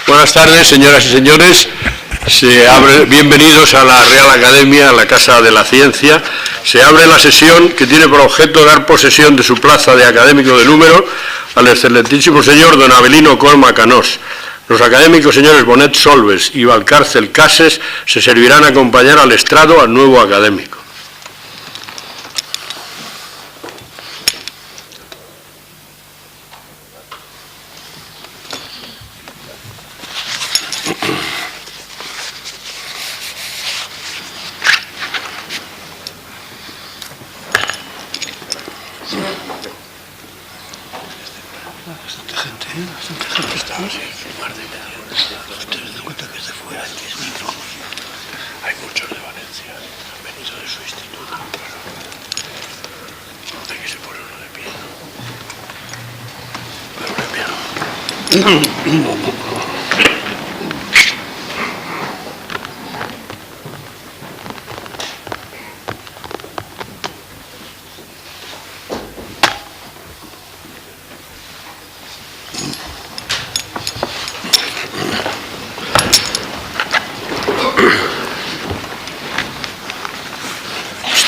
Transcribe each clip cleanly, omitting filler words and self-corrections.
Buenas tardes, señoras y señores. Bienvenidos a la Real Academia, a la Casa de la Ciencia. Se abre la sesión que tiene por objeto dar posesión de su plaza de académico de número al excelentísimo señor don Avelino Colma Canós. Los académicos señores Bonet Solves y Valcárcel Cases se servirán a acompañar al estrado al nuevo académico.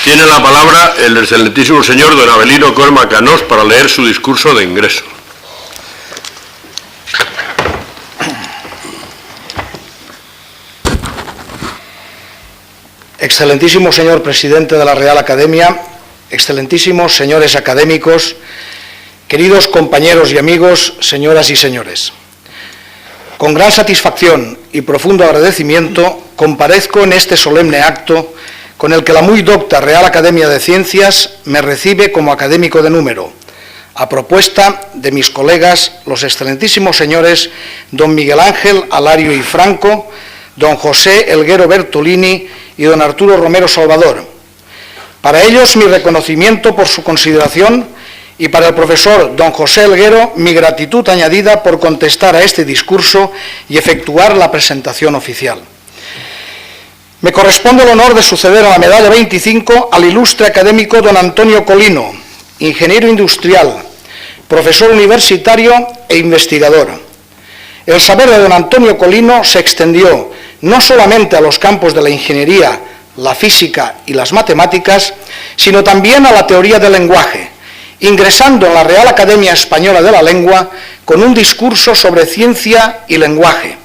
Tiene la palabra el excelentísimo señor don Avelino Colma Canós para leer su discurso de ingreso. Excelentísimo señor presidente de la Real Academia, excelentísimos señores académicos, queridos compañeros y amigos, señoras y señores. Con gran satisfacción y profundo agradecimiento comparezco en este solemne acto con el que la muy docta Real Academia de Ciencias me recibe como académico de número, a propuesta de mis colegas, los excelentísimos señores don Miguel Ángel Alario y Franco, don José Elguero Bertolini y don Arturo Romero Salvador. Para ellos mi reconocimiento por su consideración y para el profesor don José Elguero mi gratitud añadida por contestar a este discurso y efectuar la presentación oficial. Me corresponde el honor de suceder a la medalla 25 al ilustre académico don Antonio Colino, ingeniero industrial, profesor universitario e investigador. El saber de don Antonio Colino se extendió no solamente a los campos de la ingeniería, la física y las matemáticas, sino también a la teoría del lenguaje, ingresando en la Real Academia Española de la Lengua con un discurso sobre ciencia y lenguaje.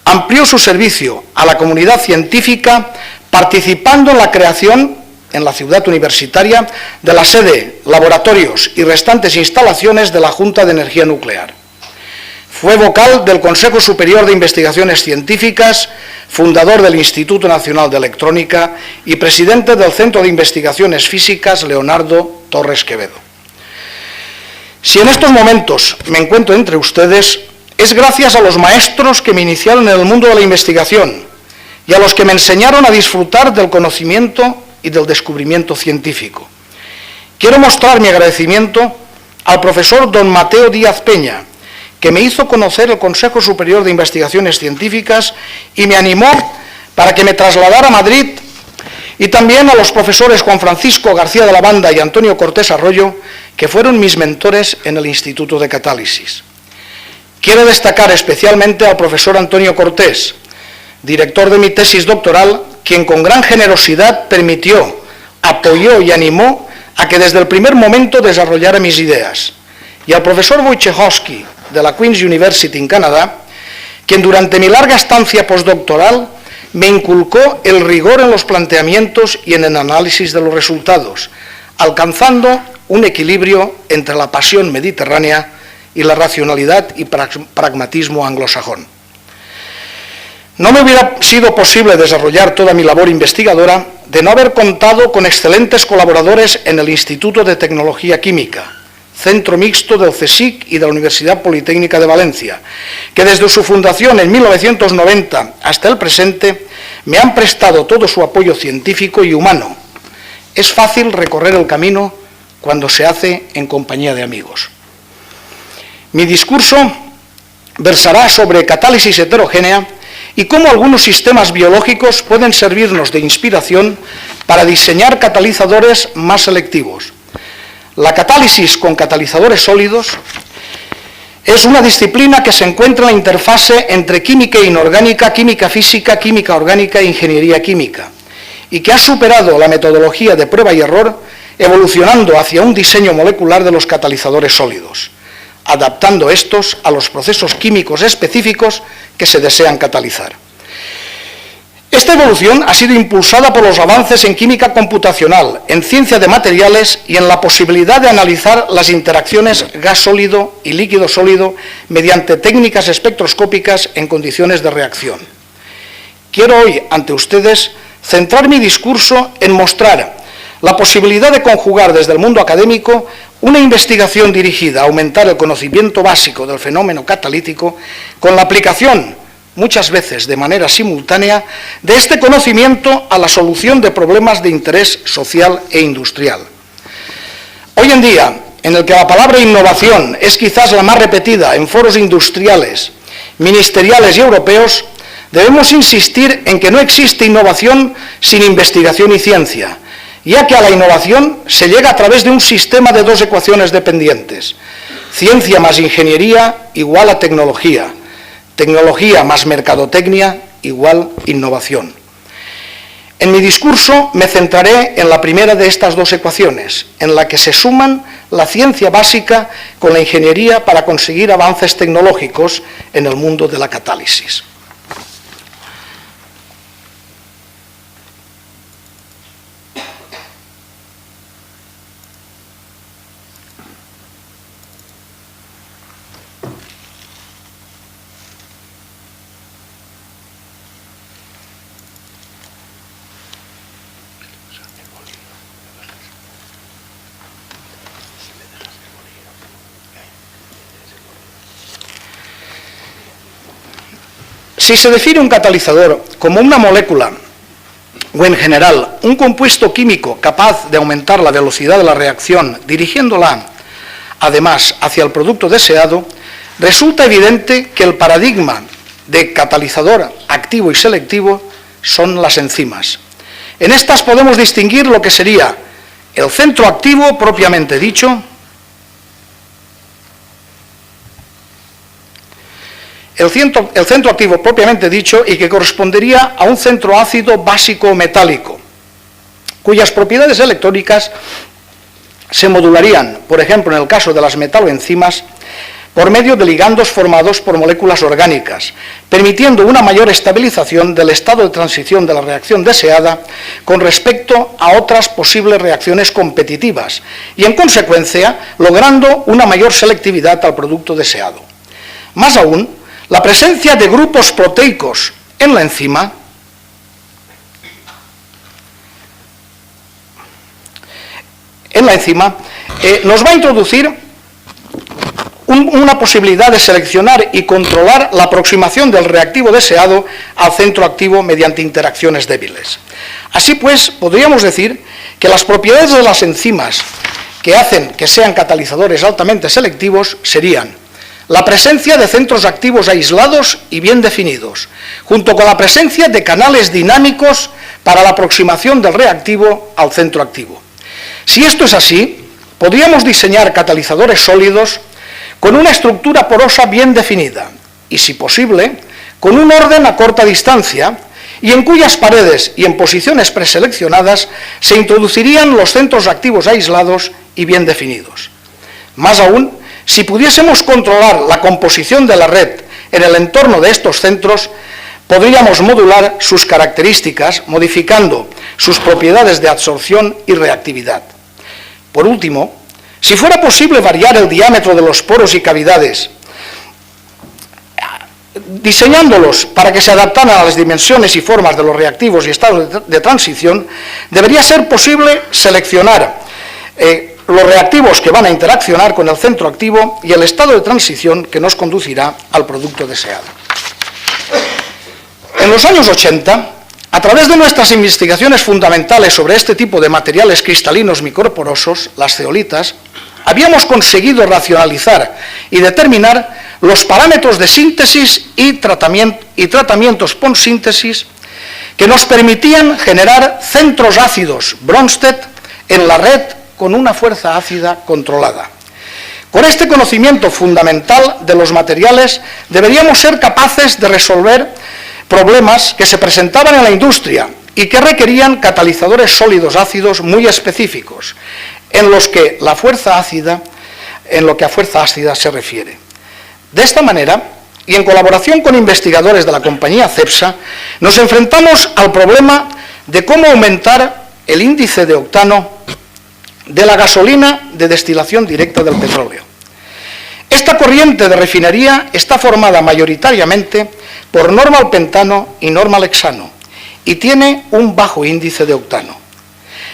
Amplió su servicio a la comunidad científica participando en la creación, en la ciudad universitaria, de la sede, laboratorios y restantes instalaciones de la Junta de Energía Nuclear. Fue vocal del Consejo Superior de Investigaciones Científicas, fundador del Instituto Nacional de Electrónica y presidente del Centro de Investigaciones Físicas Leonardo Torres Quevedo. Si en estos momentos me encuentro entre ustedes, es gracias a los maestros que me iniciaron en el mundo de la investigación y a los que me enseñaron a disfrutar del conocimiento y del descubrimiento científico. Quiero mostrar mi agradecimiento al profesor don Mateo Díaz Peña, que me hizo conocer el Consejo Superior de Investigaciones Científicas y me animó para que me trasladara a Madrid, y también a los profesores Juan Francisco García de la Banda y Antonio Cortés Arroyo, que fueron mis mentores en el Instituto de Catálisis. Quiero destacar especialmente al profesor Antonio Cortés, director de mi tesis doctoral, quien con gran generosidad permitió, apoyó y animó a que desde el primer momento desarrollara mis ideas, y al profesor Wojciechowski, de la Queen's University en Canadá, quien durante mi larga estancia postdoctoral me inculcó el rigor en los planteamientos y en el análisis de los resultados, alcanzando un equilibrio entre la pasión mediterránea y la racionalidad y pragmatismo anglosajón. No me hubiera sido posible desarrollar toda mi labor investigadora de no haber contado con excelentes colaboradores en el Instituto de Tecnología Química, centro mixto del CSIC y de la Universidad Politécnica de Valencia, que desde su fundación en 1990 hasta el presente me han prestado todo su apoyo científico y humano. Es fácil recorrer el camino cuando se hace en compañía de amigos. Mi discurso versará sobre catálisis heterogénea y cómo algunos sistemas biológicos pueden servirnos de inspiración para diseñar catalizadores más selectivos. La catálisis con catalizadores sólidos Es una disciplina que se encuentra en la interfase entre química inorgánica, química física, química orgánica e ingeniería química, y que ha superado la metodología de prueba y error, evolucionando hacia un diseño molecular de los catalizadores sólidos, adaptando estos a los procesos químicos específicos que se desean catalizar. Esta evolución ha sido impulsada por los avances en química computacional, en ciencia de materiales y en la posibilidad de analizar las interacciones gas sólido y líquido sólido mediante técnicas espectroscópicas en condiciones de reacción. Quiero hoy, ante ustedes, centrar mi discurso en mostrar la posibilidad de conjugar desde el mundo académico una investigación dirigida a aumentar el conocimiento básico del fenómeno catalítico con la aplicación, muchas veces de manera simultánea, de este conocimiento a la solución de problemas de interés social e industrial. Hoy en día, en el que la palabra innovación es quizás la más repetida en foros industriales, ministeriales y europeos, debemos insistir en que no existe innovación sin investigación y ciencia, ya que a la innovación se llega a través de un sistema de dos ecuaciones dependientes: ciencia más ingeniería igual a tecnología, tecnología más mercadotecnia igual innovación. En mi discurso me centraré en la primera de estas dos ecuaciones, en la que se suman la ciencia básica con la ingeniería para conseguir avances tecnológicos en el mundo de la catálisis. Si se define un catalizador como una molécula o, en general, un compuesto químico capaz de aumentar la velocidad de la reacción, dirigiéndola, además, hacia el producto deseado, resulta evidente que el paradigma de catalizador activo y selectivo son las enzimas. En estas podemos distinguir lo que sería el centro activo propiamente dicho, el centro activo propiamente dicho, y que correspondería a un centro ácido básico metálico, cuyas propiedades electrónicas se modularían, por ejemplo, en el caso de las metaloenzimas, por medio de ligandos formados por moléculas orgánicas, permitiendo una mayor estabilización del estado de transición de la reacción deseada con respecto a otras posibles reacciones competitivas y, en consecuencia, logrando una mayor selectividad al producto deseado. Más aún, la presencia de grupos proteicos en la enzima nos va a introducir una posibilidad de seleccionar y controlar la aproximación del reactivo deseado al centro activo mediante interacciones débiles. Así pues, podríamos decir que las propiedades de las enzimas que hacen que sean catalizadores altamente selectivos serían la presencia de centros activos aislados y bien definidos, junto con la presencia de canales dinámicos para la aproximación del reactivo al centro activo. Si esto es así, podríamos diseñar catalizadores sólidos con una estructura porosa bien definida y, si posible, con un orden a corta distancia y en cuyas paredes y en posiciones preseleccionadas se introducirían los centros activos aislados y bien definidos. Más aún, si pudiésemos controlar la composición de la red en el entorno de estos centros, podríamos modular sus características, modificando sus propiedades de absorción y reactividad. Por último, si fuera posible variar el diámetro de los poros y cavidades, diseñándolos para que se adaptaran a las dimensiones y formas de los reactivos y estados de transición, debería ser posible seleccionar los reactivos que van a interaccionar con el centro activo y el estado de transición que nos conducirá al producto deseado. En los años 80, a través de nuestras investigaciones fundamentales sobre este tipo de materiales cristalinos microporosos, las zeolitas, habíamos conseguido racionalizar y determinar los parámetros de síntesis y tratamientos post-síntesis que nos permitían generar centros ácidos Bronsted en la red con una fuerza ácida controlada, Con este conocimiento fundamental de los materiales, deberíamos ser capaces de resolver problemas que se presentaban en la industria y que requerían catalizadores sólidos ácidos muy específicos, en los que a fuerza ácida se refiere. De esta manera, y en colaboración con investigadores de la compañía Cepsa, nos enfrentamos al problema de cómo aumentar el índice de octano de la gasolina de destilación directa del petróleo. Esta corriente de refinería está formada mayoritariamente por normalpentano y normalhexano y tiene un bajo índice de octano.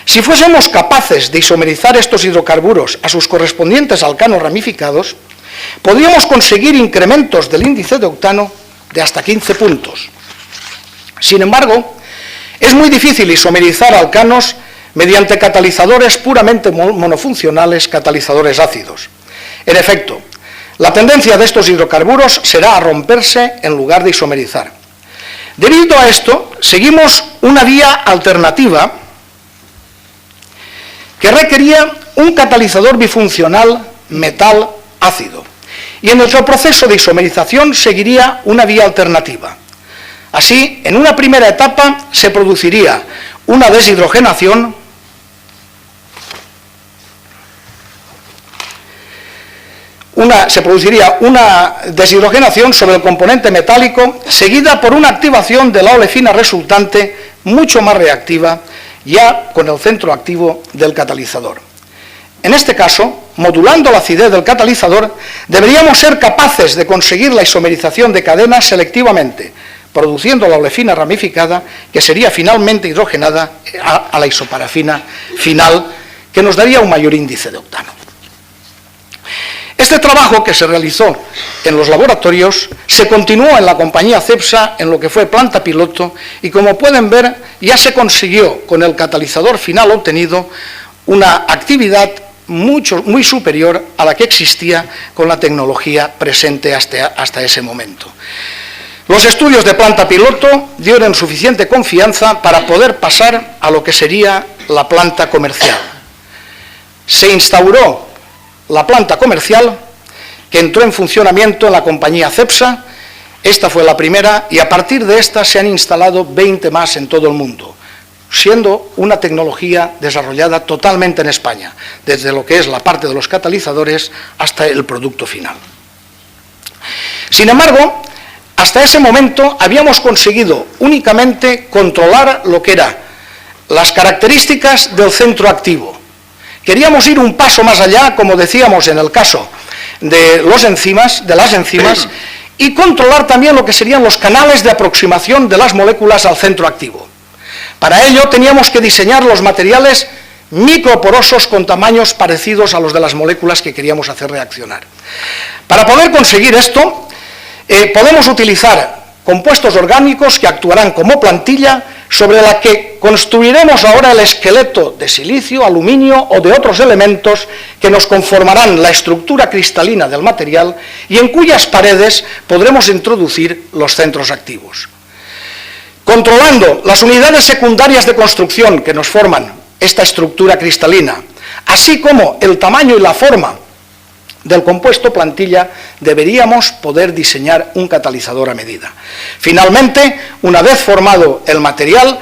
Si fuésemos capaces de isomerizar estos hidrocarburos a sus correspondientes alcanos ramificados, podríamos conseguir incrementos del índice de octano de hasta 15 puntos. Sin embargo, es muy difícil isomerizar alcanos mediante catalizadores puramente monofuncionales, catalizadores ácidos. En efecto, la tendencia de estos hidrocarburos será a romperse en lugar de isomerizar. Debido a esto, seguimos una vía alternativa que requería un catalizador bifuncional metal ácido. Y en nuestro proceso de isomerización seguiría una vía alternativa. Así, en una primera etapa se produciría una deshidrogenación sobre el componente metálico, seguida por una activación de la olefina resultante mucho más reactiva, ya con el centro activo del catalizador. En este caso, modulando la acidez del catalizador, deberíamos ser capaces de conseguir la isomerización de cadenas selectivamente, produciendo la olefina ramificada, que sería finalmente hidrogenada a la isoparafina final, que nos daría un mayor índice de octano. Este trabajo, que se realizó en los laboratorios, se continuó en la compañía Cepsa en lo que fue planta piloto y, como pueden ver, ya se consiguió con el catalizador final obtenido una actividad muy superior a la que existía con la tecnología presente hasta ese momento. Los estudios de planta piloto dieron suficiente confianza para poder pasar a lo que sería la planta comercial. Se instauró la planta comercial, que entró en funcionamiento en la compañía Cepsa. Esta fue la primera, y a partir de esta se han instalado 20 más en todo el mundo, siendo una tecnología desarrollada totalmente en España, desde lo que es la parte de los catalizadores hasta el producto final. Sin embargo, hasta ese momento habíamos conseguido únicamente controlar lo que eran las características del centro activo. Queríamos ir un paso más allá, como decíamos en el caso de las enzimas, y controlar también lo que serían los canales de aproximación de las moléculas al centro activo. Para ello teníamos que diseñar los materiales microporosos con tamaños parecidos a los de las moléculas que queríamos hacer reaccionar. Para poder conseguir esto, podemos utilizar compuestos orgánicos que actuarán como plantilla sobre la que construiremos ahora el esqueleto de silicio, aluminio o de otros elementos que nos conformarán la estructura cristalina del material y en cuyas paredes podremos introducir los centros activos. Controlando las unidades secundarias de construcción que nos forman esta estructura cristalina, así como el tamaño y la forma del compuesto plantilla, deberíamos poder diseñar un catalizador a medida. Finalmente, una vez formado el material,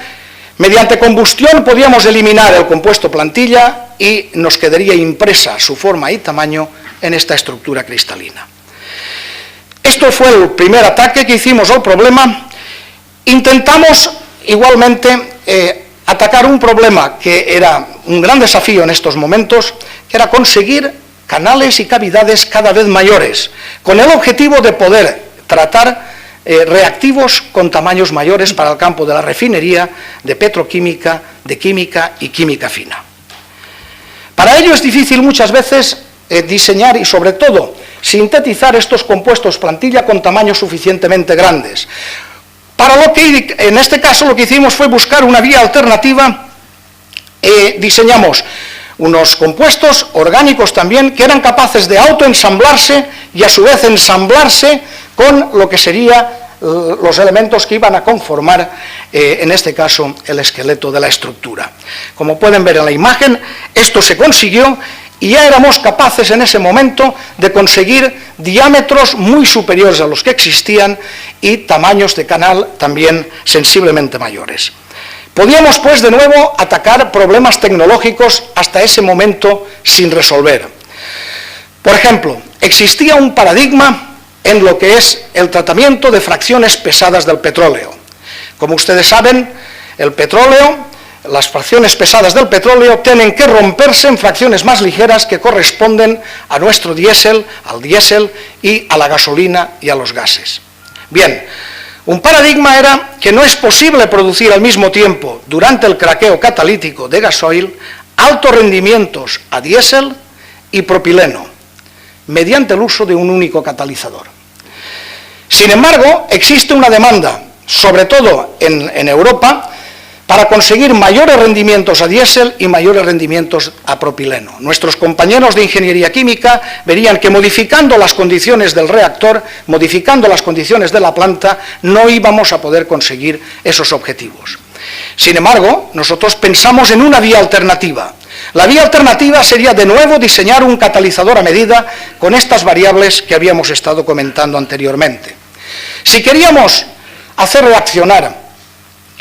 mediante combustión podíamos eliminar el compuesto plantilla y nos quedaría impresa su forma y tamaño en esta estructura cristalina. Esto fue el primer ataque que hicimos al problema. Intentamos igualmente atacar un problema que era un gran desafío en estos momentos, que era conseguir canales y cavidades cada vez mayores, con el objetivo de poder tratar reactivos con tamaños mayores para el campo de la refinería, de petroquímica, de química y química fina. Para ello es difícil muchas veces diseñar y, sobre todo, sintetizar estos compuestos plantilla con tamaños suficientemente grandes. Para lo que, en este caso, lo que hicimos fue buscar una vía alternativa. Diseñamos unos compuestos orgánicos también que eran capaces de autoensamblarse y a su vez ensamblarse con lo que serían los elementos que iban a conformar, en este caso, el esqueleto de la estructura. Como pueden ver en la imagen, esto se consiguió y ya éramos capaces en ese momento de conseguir diámetros muy superiores a los que existían y tamaños de canal también sensiblemente mayores. Podíamos, pues, de nuevo atacar problemas tecnológicos hasta ese momento sin resolver. Por ejemplo, existía un paradigma en lo que es el tratamiento de fracciones pesadas del petróleo. Como ustedes saben, el petróleo, las fracciones pesadas del petróleo tienen que romperse en fracciones más ligeras que corresponden a nuestro diésel, al diésel y a la gasolina y a los gases. Bien, un paradigma era que no es posible producir al mismo tiempo, durante el craqueo catalítico de gasoil, altos rendimientos a diésel y propileno, mediante el uso de un único catalizador. Sin embargo, existe una demanda, sobre todo en Europa, para conseguir mayores rendimientos a diésel y mayores rendimientos a propileno. Nuestros compañeros de ingeniería química verían que modificando las condiciones del reactor, modificando las condiciones de la planta, no íbamos a poder conseguir esos objetivos. Sin embargo, nosotros pensamos en una vía alternativa. La vía alternativa sería de nuevo diseñar un catalizador a medida con estas variables que habíamos estado comentando anteriormente. Si queríamos hacer reaccionar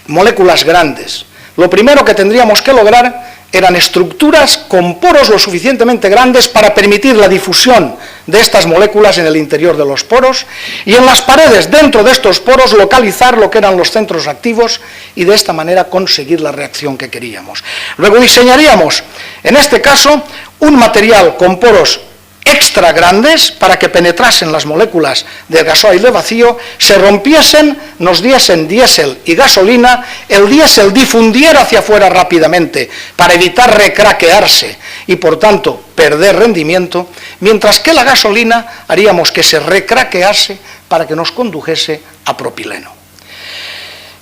moléculas grandes, lo primero que tendríamos que lograr eran estructuras con poros lo suficientemente grandes para permitir la difusión de estas moléculas en el interior de los poros y en las paredes dentro de estos poros localizar lo que eran los centros activos y de esta manera conseguir la reacción que queríamos. Luego diseñaríamos, en este caso, un material con poros extra grandes para que penetrasen las moléculas del gasoil de vacío, se rompiesen, nos diesen diésel y gasolina, el diésel difundiera hacia afuera rápidamente para evitar recraquearse y por tanto perder rendimiento, mientras que la gasolina haríamos que se recraquease para que nos condujese a propileno.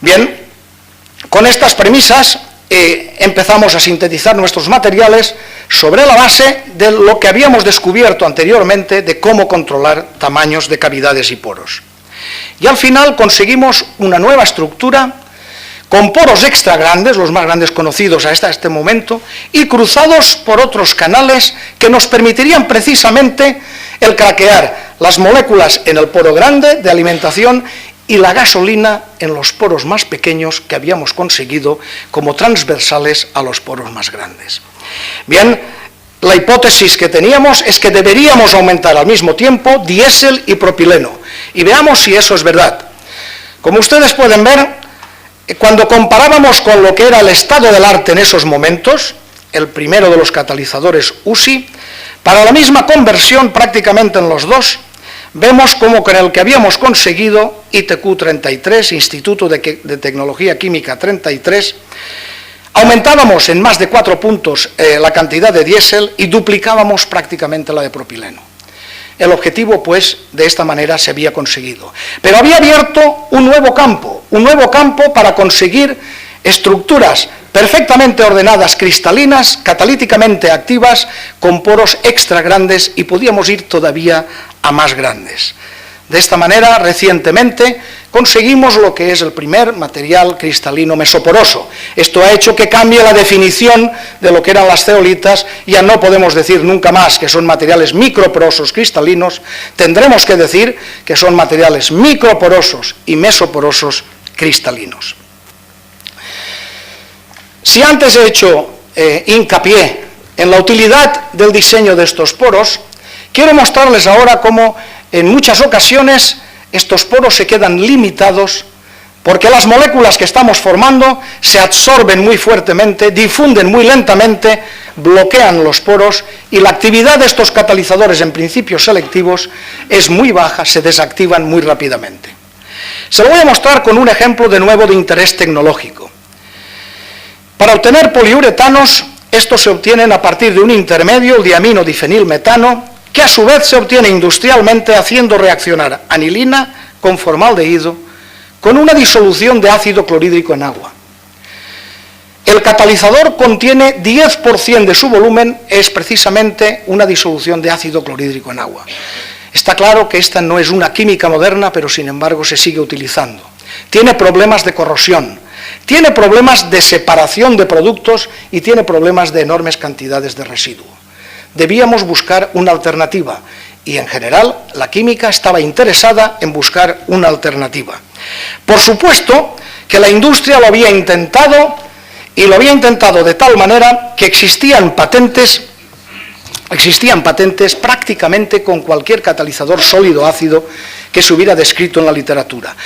Bien, con estas premisas empezamos a sintetizar nuestros materiales sobre la base de lo que habíamos descubierto anteriormente de cómo controlar tamaños de cavidades y poros. Y al final conseguimos una nueva estructura con poros extra grandes, los más grandes conocidos hasta este momento, y cruzados por otros canales que nos permitirían precisamente el craquear las moléculas en el poro grande de alimentación y la gasolina en los poros más pequeños que habíamos conseguido como transversales a los poros más grandes. Bien, la hipótesis que teníamos es que deberíamos aumentar al mismo tiempo diésel y propileno, y veamos si eso es verdad. Como ustedes pueden ver, cuando comparábamos con lo que era el estado del arte en esos momentos, el primero de los catalizadores USI, para la misma conversión prácticamente en los dos, vemos como con el que habíamos conseguido, ITQ 33, Instituto de Tecnología Química 33, aumentábamos en más de 4 puntos la cantidad de diésel y duplicábamos prácticamente la de propileno. El objetivo, pues, de esta manera se había conseguido. Pero había abierto un nuevo campo para conseguir estructuras perfectamente ordenadas, cristalinas, catalíticamente activas, con poros extra grandes y podíamos ir todavía a más grandes. De esta manera, recientemente, conseguimos lo que es el primer material cristalino mesoporoso. Esto ha hecho que cambie la definición de lo que eran las zeolitas. Ya no podemos decir nunca más que son materiales microporosos cristalinos, tendremos que decir que son materiales microporosos y mesoporosos cristalinos. Si antes he hecho hincapié en la utilidad del diseño de estos poros, quiero mostrarles ahora cómo en muchas ocasiones estos poros se quedan limitados porque las moléculas que estamos formando se absorben muy fuertemente, difunden muy lentamente, bloquean los poros y la actividad de estos catalizadores en principios selectivos es muy baja, se desactivan muy rápidamente. Se lo voy a mostrar con un ejemplo de nuevo de interés tecnológico. Para obtener poliuretanos, estos se obtienen a partir de un intermedio, el diamino-difenilmetano, que a su vez se obtiene industrialmente haciendo reaccionar anilina con formaldehído con una disolución de ácido clorhídrico en agua. El catalizador contiene 10% de su volumen, es precisamente una disolución de ácido clorhídrico en agua. Está claro que esta no es una química moderna, pero sin embargo se sigue utilizando. Tiene problemas de corrosión, tiene problemas de separación de productos y tiene problemas de enormes cantidades de residuo. debíamos buscar una alternativa. Y en general la química estaba interesada en buscar una alternativa. Por supuesto que la industria lo había intentado, y lo había intentado de tal manera que existían patentes prácticamente con cualquier catalizador sólido ácido que se hubiera descrito en la literatura.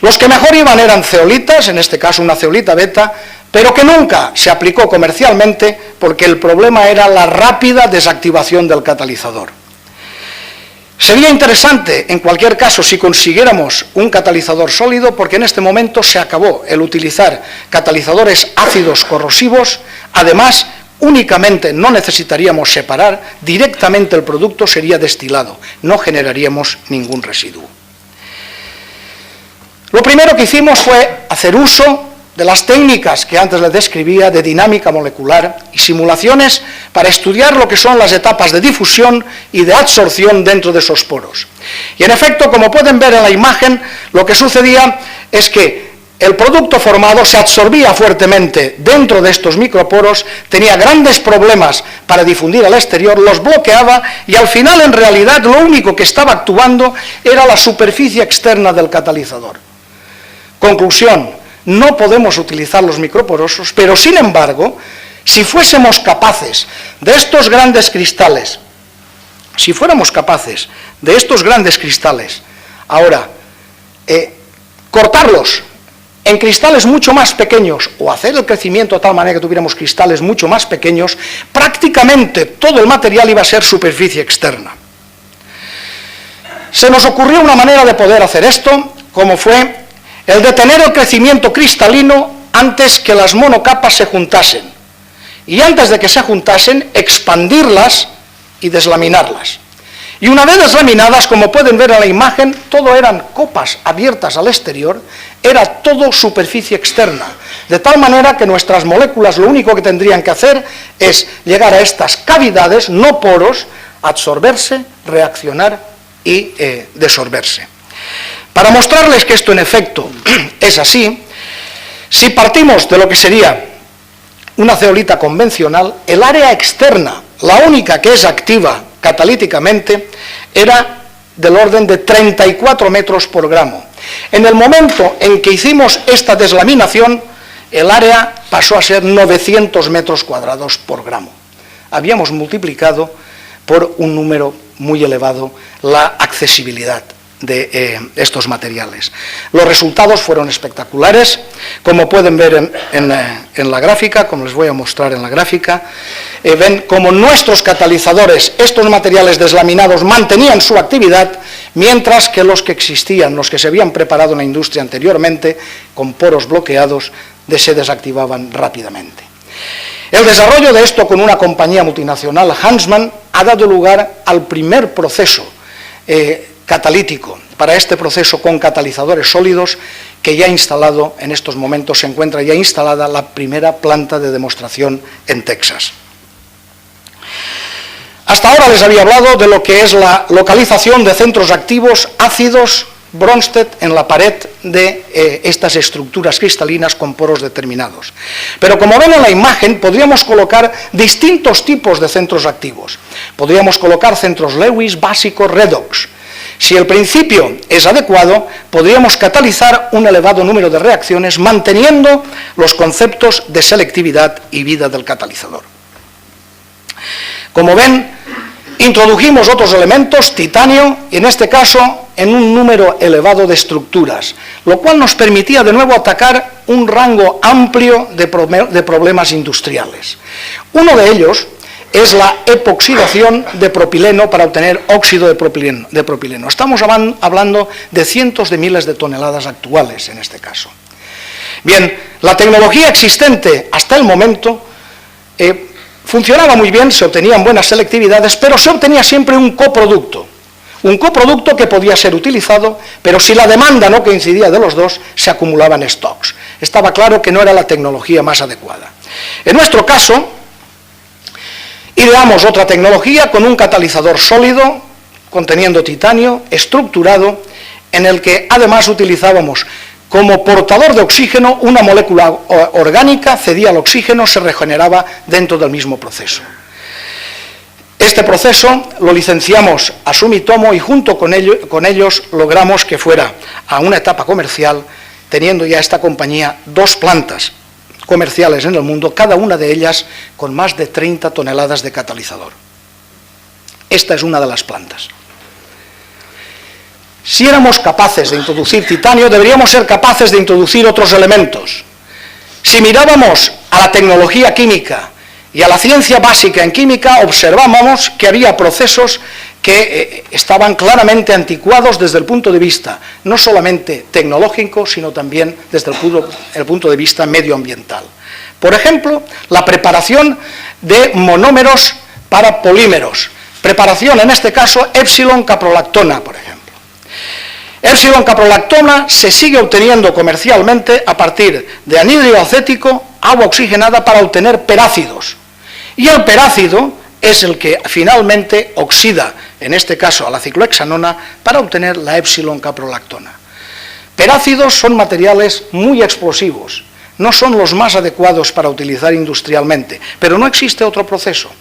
Los que mejor iban eran zeolitas, en este caso una zeolita beta, pero que nunca se aplicó comercialmente porque el problema era la rápida desactivación del catalizador. Sería interesante, en cualquier caso, si consiguiéramos un catalizador sólido, porque en este momento se acabó el utilizar catalizadores ácidos corrosivos. Además, únicamente no necesitaríamos separar, directamente el producto sería destilado, no generaríamos ningún residuo. Lo primero que hicimos fue hacer uso de las técnicas que antes les describía de dinámica molecular y simulaciones para estudiar lo que son las etapas de difusión y de absorción dentro de esos poros. Y en efecto, como pueden ver en la imagen, lo que sucedía es que el producto formado se absorbía fuertemente dentro de estos microporos, tenía grandes problemas para difundir al exterior, los bloqueaba y al final en realidad lo único que estaba actuando era la superficie externa del catalizador. Conclusión: no podemos utilizar los microporosos, pero sin embargo, si fuésemos capaces de estos grandes cristales, ahora, cortarlos en cristales mucho más pequeños o hacer el crecimiento de tal manera que tuviéramos cristales mucho más pequeños, prácticamente todo el material iba a ser superficie externa. Se nos ocurrió una manera de poder hacer esto, como fue el detener el crecimiento cristalino antes que las monocapas se juntasen. Y antes de que se juntasen, expandirlas y deslaminarlas. Y una vez deslaminadas, como pueden ver en la imagen, todo eran copas abiertas al exterior, era todo superficie externa. De tal manera que nuestras moléculas lo único que tendrían que hacer es llegar a estas cavidades, no poros, absorberse, reaccionar y desorberse. Para mostrarles que esto en efecto es así, si partimos de lo que sería una zeolita convencional, el área externa, la única que es activa catalíticamente, era del orden de 34 metros por gramo. En el momento en que hicimos esta deslaminación, el área pasó a ser 900 metros cuadrados por gramo. Habíamos multiplicado por un número muy elevado la accesibilidad de estos materiales. Los resultados fueron espectaculares, como pueden ver en la gráfica, como les voy a mostrar en la gráfica. Ven como nuestros catalizadores, estos materiales deslaminados, mantenían su actividad, mientras que los que existían, los que se habían preparado en la industria anteriormente, con poros bloqueados, se desactivaban rápidamente. El desarrollo de esto con una compañía multinacional, Huntsman, ha dado lugar al primer proceso catalítico, para este proceso con catalizadores sólidos, que ya instalado, en estos momentos se encuentra ya instalada la primera planta de demostración en Texas. Hasta ahora les había hablado de lo que es la localización de centros activos ácidos Bronsted en la pared de estas estructuras cristalinas con poros determinados. Pero como ven en la imagen, podríamos colocar distintos tipos de centros activos. Podríamos colocar centros Lewis, básicos, redox. Si el principio es adecuado, podríamos catalizar un elevado número de reacciones manteniendo los conceptos de selectividad y vida del catalizador. Como ven, introdujimos otros elementos, titanio, y en este caso en un número elevado de estructuras, lo cual nos permitía de nuevo atacar un rango amplio de problemas industriales. Uno de ellos es la epoxidación de propileno para obtener óxido de propileno. Estamos hablando de cientos de miles de toneladas actuales en este caso. Bien, la tecnología existente hasta el momento funcionaba muy bien, se obtenían buenas selectividades, pero se obtenía siempre un coproducto que podía ser utilizado, pero si la demanda no coincidía de los dos, se acumulaban stocks. Estaba claro que no era la tecnología más adecuada. En nuestro caso, ideamos otra tecnología con un catalizador sólido, conteniendo titanio, estructurado, en el que además utilizábamos como portador de oxígeno una molécula orgánica, cedía el oxígeno, se regeneraba dentro del mismo proceso. Este proceso lo licenciamos a Sumitomo y junto con ellos logramos que fuera a una etapa comercial, teniendo ya esta compañía 2 plantas comerciales en el mundo, cada una de ellas con más de 30 toneladas de catalizador. Esta es una de las plantas. Si éramos capaces de introducir titanio, deberíamos ser capaces de introducir otros elementos. Si mirábamos a la tecnología química y a la ciencia básica en química, observábamos que había procesos que estaban claramente anticuados desde el punto de vista no solamente tecnológico, sino también desde el punto de vista medioambiental. Por ejemplo, la preparación de monómeros para polímeros. Preparación, en este caso, epsilon-caprolactona, por ejemplo. Epsilon-caprolactona se sigue obteniendo comercialmente a partir de anhídrido acético, agua oxigenada para obtener perácidos. Y el perácido es el que finalmente oxida, en este caso a la ciclohexanona, para obtener la epsilon-caprolactona. Perácidos son materiales muy explosivos, no son los más adecuados para utilizar industrialmente, pero no existe otro proceso.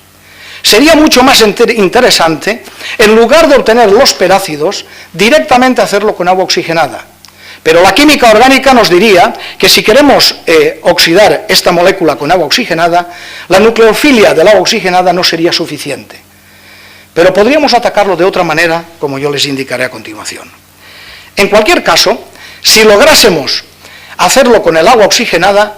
Sería mucho más interesante, en lugar de obtener los perácidos, directamente hacerlo con agua oxigenada. Pero la química orgánica nos diría que si queremos oxidar esta molécula con agua oxigenada, la nucleofilia del agua oxigenada no sería suficiente. Pero podríamos atacarlo de otra manera, como yo les indicaré a continuación. En cualquier caso, si lográsemos hacerlo con el agua oxigenada,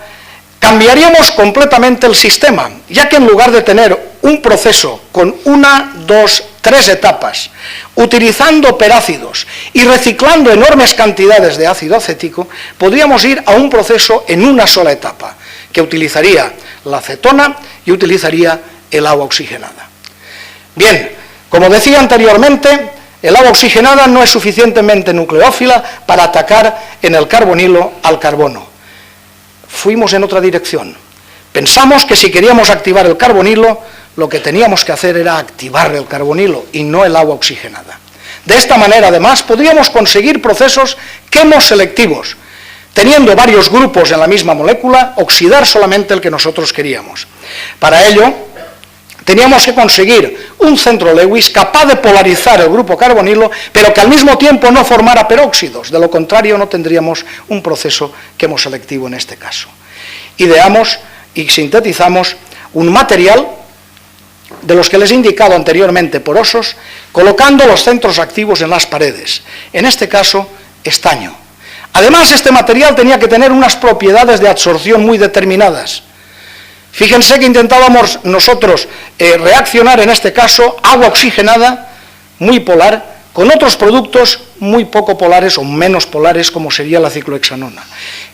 cambiaríamos completamente el sistema, ya que en lugar de tener un proceso con 1, 2, 3 etapas, utilizando perácidos y reciclando enormes cantidades de ácido acético, podríamos ir a un proceso en una sola etapa, que utilizaría la acetona y utilizaría el agua oxigenada. Bien, como decía anteriormente, el agua oxigenada no es suficientemente nucleófila para atacar en el carbonilo al carbono. Fuimos en otra dirección. Pensamos que si queríamos activar el carbonilo, lo que teníamos que hacer era activar el carbonilo y no el agua oxigenada. De esta manera, además, podríamos conseguir procesos quemoselectivos, teniendo varios grupos en la misma molécula, oxidar solamente el que nosotros queríamos. Para ello, teníamos que conseguir un centro Lewis capaz de polarizar el grupo carbonilo, pero que al mismo tiempo no formara peróxidos. De lo contrario, no tendríamos un proceso quemoselectivo en este caso. Ideamos y sintetizamos un material de los que les he indicado anteriormente, porosos, colocando los centros activos en las paredes. En este caso, estaño. Además, este material tenía que tener unas propiedades de absorción muy determinadas. Fíjense que intentábamos nosotros reaccionar, en este caso, agua oxigenada, muy polar, con otros productos muy poco polares o menos polares, como sería la ciclohexanona.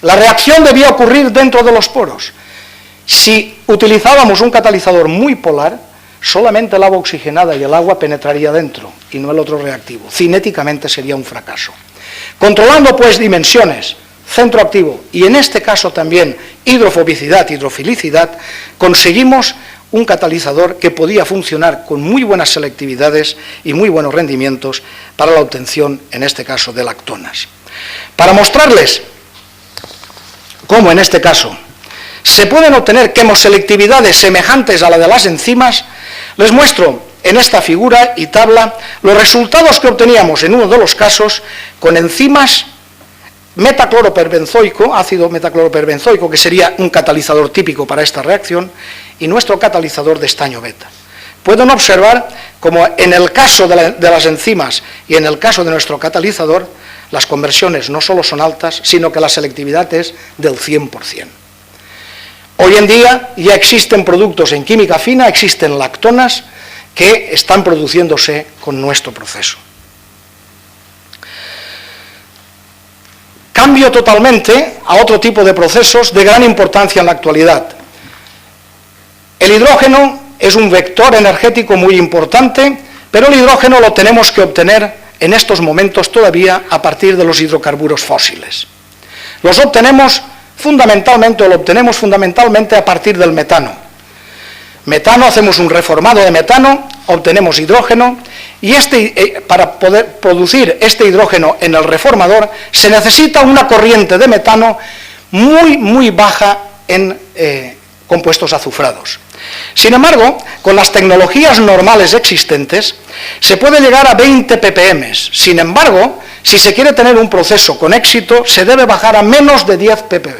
La reacción debía ocurrir dentro de los poros. Si utilizábamos un catalizador muy polar, solamente el agua oxigenada y el agua penetraría dentro, y no el otro reactivo. Cinéticamente sería un fracaso. Controlando, pues, dimensiones, centro activo, y en este caso también hidrofobicidad, hidrofilicidad, conseguimos un catalizador que podía funcionar con muy buenas selectividades y muy buenos rendimientos para la obtención, en este caso, de lactonas. Para mostrarles cómo, en este caso, se pueden obtener quemoselectividades semejantes a la de las enzimas, les muestro en esta figura y tabla los resultados que obteníamos en uno de los casos con enzimas metacloroperbenzoico, ácido metacloroperbenzoico, que sería un catalizador típico para esta reacción, y nuestro catalizador de estaño beta. Pueden observar como en el caso de las enzimas y en el caso de nuestro catalizador, las conversiones no solo son altas, sino que la selectividad es del 100%. Hoy en día ya existen productos en química fina, existen lactonas que están produciéndose con nuestro proceso. Cambio totalmente a otro tipo de procesos de gran importancia en la actualidad. El hidrógeno es un vector energético muy importante, pero el hidrógeno lo tenemos que obtener en estos momentos todavía a partir de los hidrocarburos fósiles. Los obtenemos fundamentalmente, o lo obtenemos fundamentalmente a partir del metano. Metano, hacemos un reformado de metano, obtenemos hidrógeno, y para poder producir este hidrógeno en el reformador se necesita una corriente de metano muy baja en compuestos azufrados. Sin embargo, con las tecnologías normales existentes, se puede llegar a 20 ppm. Sin embargo, si se quiere tener un proceso con éxito, se debe bajar a menos de 10 ppb.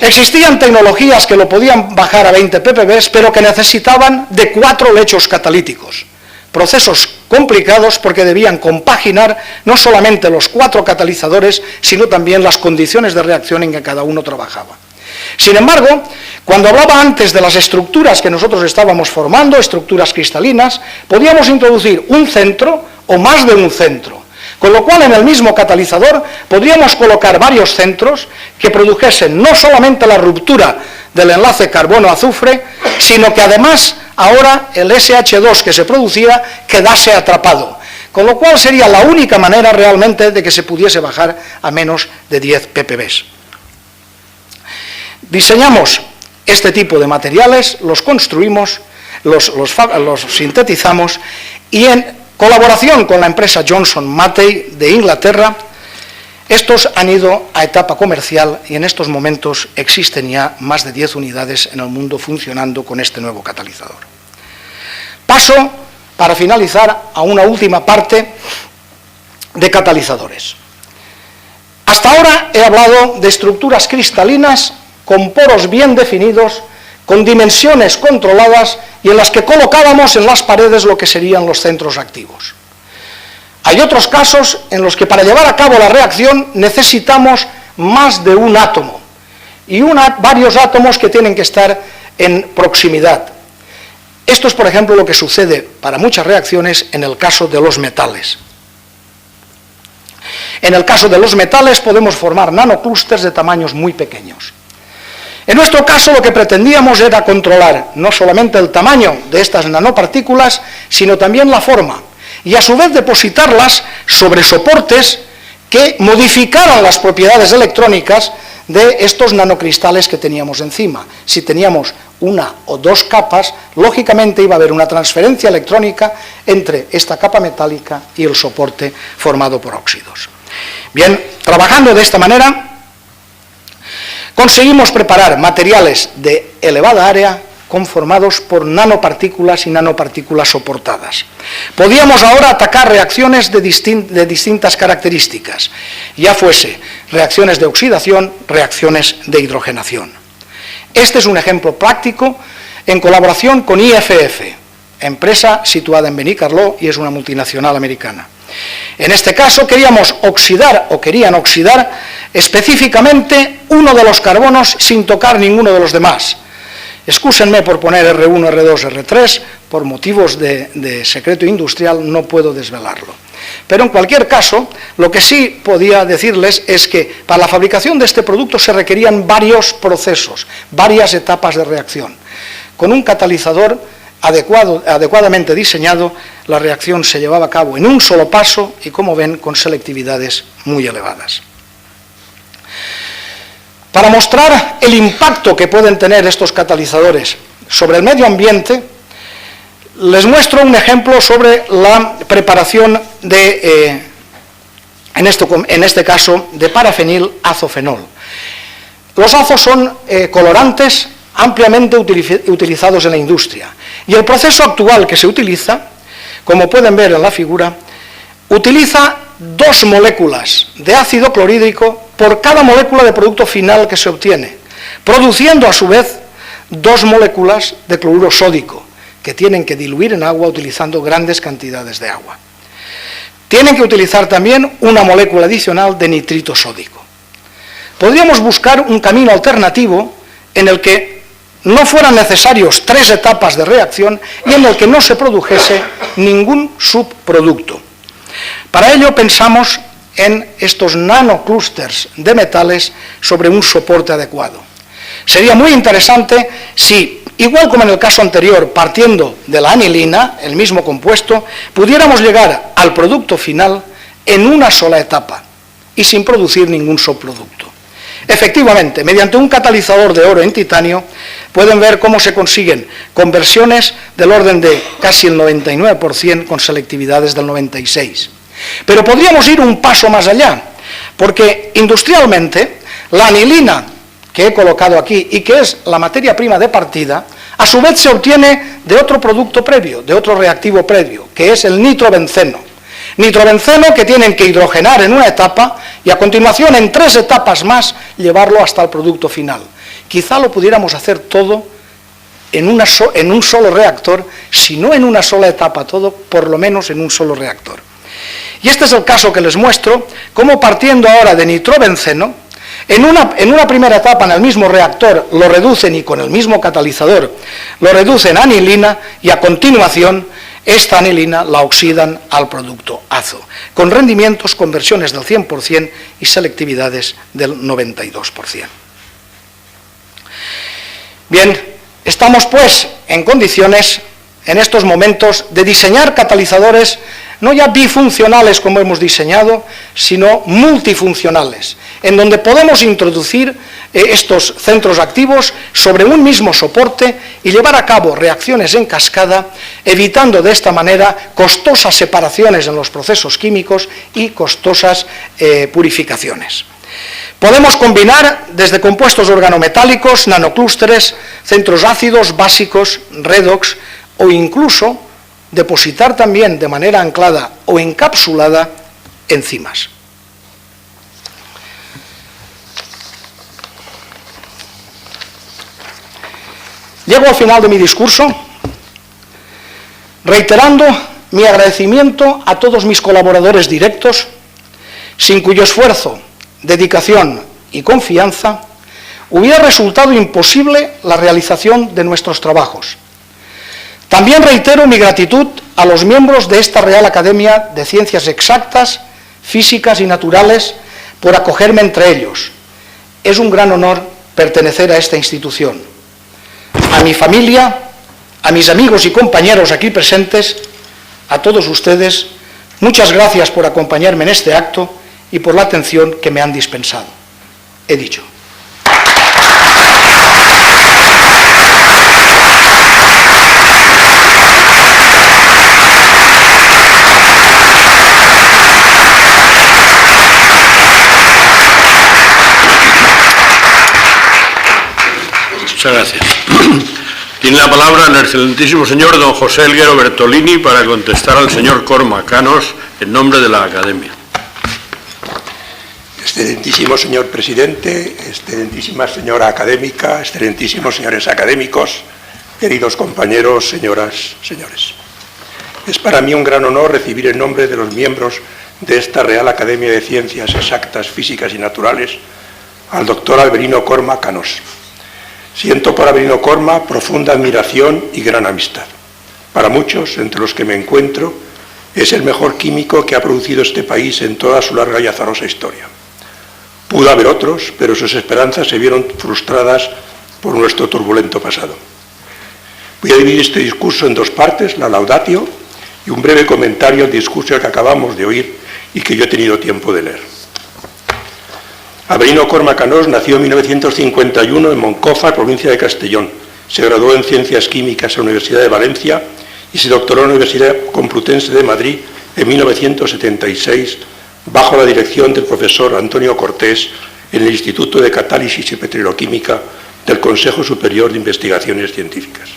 Existían tecnologías que lo podían bajar a 20 ppb, pero que necesitaban de 4 lechos catalíticos. Procesos complicados porque debían compaginar no solamente los 4 catalizadores, sino también las condiciones de reacción en que cada uno trabajaba. Sin embargo, cuando hablaba antes de las estructuras que nosotros estábamos formando, estructuras cristalinas, podíamos introducir un centro o más de un centro, con lo cual en el mismo catalizador podríamos colocar varios centros que produjesen no solamente la ruptura del enlace carbono-azufre, sino que además ahora el SH2 que se producía quedase atrapado, con lo cual sería la única manera realmente de que se pudiese bajar a menos de 10 ppb. Diseñamos este tipo de materiales, los construimos, los sintetizamos y en colaboración con la empresa Johnson Matthey de Inglaterra, estos han ido a etapa comercial y en estos momentos existen ya más de 10 unidades en el mundo funcionando con este nuevo catalizador. Paso, para finalizar, a una última parte de catalizadores. Hasta ahora he hablado de estructuras cristalinas con poros bien definidos, con dimensiones controladas y en las que colocábamos en las paredes lo que serían los centros activos. Hay otros casos en los que para llevar a cabo la reacción necesitamos más de un átomo y varios átomos que tienen que estar en proximidad. Esto es, por ejemplo, lo que sucede para muchas reacciones en el caso de los metales. En el caso de los metales podemos formar nanoclústeres de tamaños muy pequeños. En nuestro caso lo que pretendíamos era controlar no solamente el tamaño de estas nanopartículas, sino también la forma, y a su vez depositarlas sobre soportes que modificaran las propiedades electrónicas de estos nanocristales que teníamos encima. Si teníamos una o dos capas, lógicamente iba a haber una transferencia electrónica entre esta capa metálica y el soporte formado por óxidos. Bien, trabajando de esta manera, conseguimos preparar materiales de elevada área conformados por nanopartículas y nanopartículas soportadas. Podíamos ahora atacar reacciones de distintas características, ya fuese reacciones de oxidación, reacciones de hidrogenación. Este es un ejemplo práctico en colaboración con IFF, empresa situada en Benicarló y es una multinacional americana. En este caso queríamos oxidar o querían oxidar específicamente uno de los carbonos sin tocar ninguno de los demás. Excúsenme por poner R1, R2, R3, por motivos de secreto industrial no puedo desvelarlo. Pero en cualquier caso, lo que sí podía decirles es que para la fabricación de este producto se requerían varios procesos, varias etapas de reacción. Con un catalizador adecuadamente diseñado, la reacción se llevaba a cabo en un solo paso y, como ven, con selectividades muy elevadas. Para mostrar el impacto que pueden tener estos catalizadores sobre el medio ambiente, les muestro un ejemplo sobre la preparación de, en este caso, de parafenil azofenol. Los azos son colorantes ampliamente utilizados en la industria y el proceso actual que se utiliza, como pueden ver en la figura, utiliza 2 moléculas de ácido clorhídrico por cada molécula de producto final que se obtiene, produciendo a su vez 2 moléculas de cloruro sódico, que tienen que diluir en agua utilizando grandes cantidades de agua. Tienen que utilizar también una molécula adicional de nitrito sódico. Podríamos buscar un camino alternativo en el que no fueran necesarios 3 etapas de reacción y en el que no se produjese ningún subproducto. Para ello pensamos en estos nanoclústeres de metales sobre un soporte adecuado. Sería muy interesante si, igual como en el caso anterior, partiendo de la anilina, el mismo compuesto, pudiéramos llegar al producto final en una sola etapa y sin producir ningún subproducto. Efectivamente, mediante un catalizador de oro en titanio, pueden ver cómo se consiguen conversiones del orden de casi el 99% con selectividades del 96%. Pero podríamos ir un paso más allá, porque industrialmente la anilina que he colocado aquí y que es la materia prima de partida, a su vez se obtiene de otro producto previo, de otro reactivo previo, que es el nitrobenceno. Nitrobenceno que tienen que hidrogenar en una etapa y a continuación en 3 etapas más llevarlo hasta el producto final. Quizá lo pudiéramos hacer todo en un solo reactor, si no en una sola etapa todo, por lo menos en un solo reactor. Y este es el caso que les muestro, cómo partiendo ahora de nitrobenceno, en una primera etapa en el mismo reactor lo reducen y con el mismo catalizador lo reducen a anilina y a continuación esta anilina la oxidan al producto azo, con rendimientos, conversiones del 100% y selectividades del 92%. Bien, estamos pues en condiciones en estos momentos de diseñar catalizadores no ya bifuncionales como hemos diseñado, sino multifuncionales, en donde podemos introducir estos centros activos sobre un mismo soporte y llevar a cabo reacciones en cascada, evitando de esta manera costosas separaciones en los procesos químicos y costosas purificaciones. Podemos combinar desde compuestos organometálicos, nanoclústeres, centros ácidos, básicos, redox o incluso depositar también de manera anclada o encapsulada enzimas. Llego al final de mi discurso reiterando mi agradecimiento a todos mis colaboradores directos, sin cuyo esfuerzo, dedicación y confianza hubiera resultado imposible la realización de nuestros trabajos. También reitero mi gratitud a los miembros de esta Real Academia de Ciencias Exactas, Físicas y Naturales por acogerme entre ellos. Es un gran honor pertenecer a esta institución. A mi familia, a mis amigos y compañeros aquí presentes, a todos ustedes, muchas gracias por acompañarme en este acto y por la atención que me han dispensado. He dicho. Muchas gracias. Tiene la palabra el excelentísimo señor don José Elguero Bertolini para contestar al señor Cormac Canós en nombre de la Academia. Excelentísimo señor presidente, excelentísima señora académica, excelentísimos señores académicos, queridos compañeros, señoras, señores. Es para mí un gran honor recibir en nombre de los miembros de esta Real Academia de Ciencias Exactas, Físicas y Naturales al doctor Albelino Cormac Canós. Siento por Albelino Cormac profunda admiración y gran amistad. Para muchos, entre los que me encuentro, es el mejor químico que ha producido este país en toda su larga y azarosa historia. Pudo haber otros, pero sus esperanzas se vieron frustradas por nuestro turbulento pasado. Voy a dividir este discurso en 2 partes, la laudatio y un breve comentario al discurso que acabamos de oír y que yo he tenido tiempo de leer. Albelino Cormac Canós nació en 1951 en Moncofa, provincia de Castellón. Se graduó en Ciencias Químicas en la Universidad de Valencia y se doctoró en la Universidad Complutense de Madrid en 1976 bajo la dirección del profesor Antonio Cortés en el Instituto de Catálisis y Petroquímica del Consejo Superior de Investigaciones Científicas.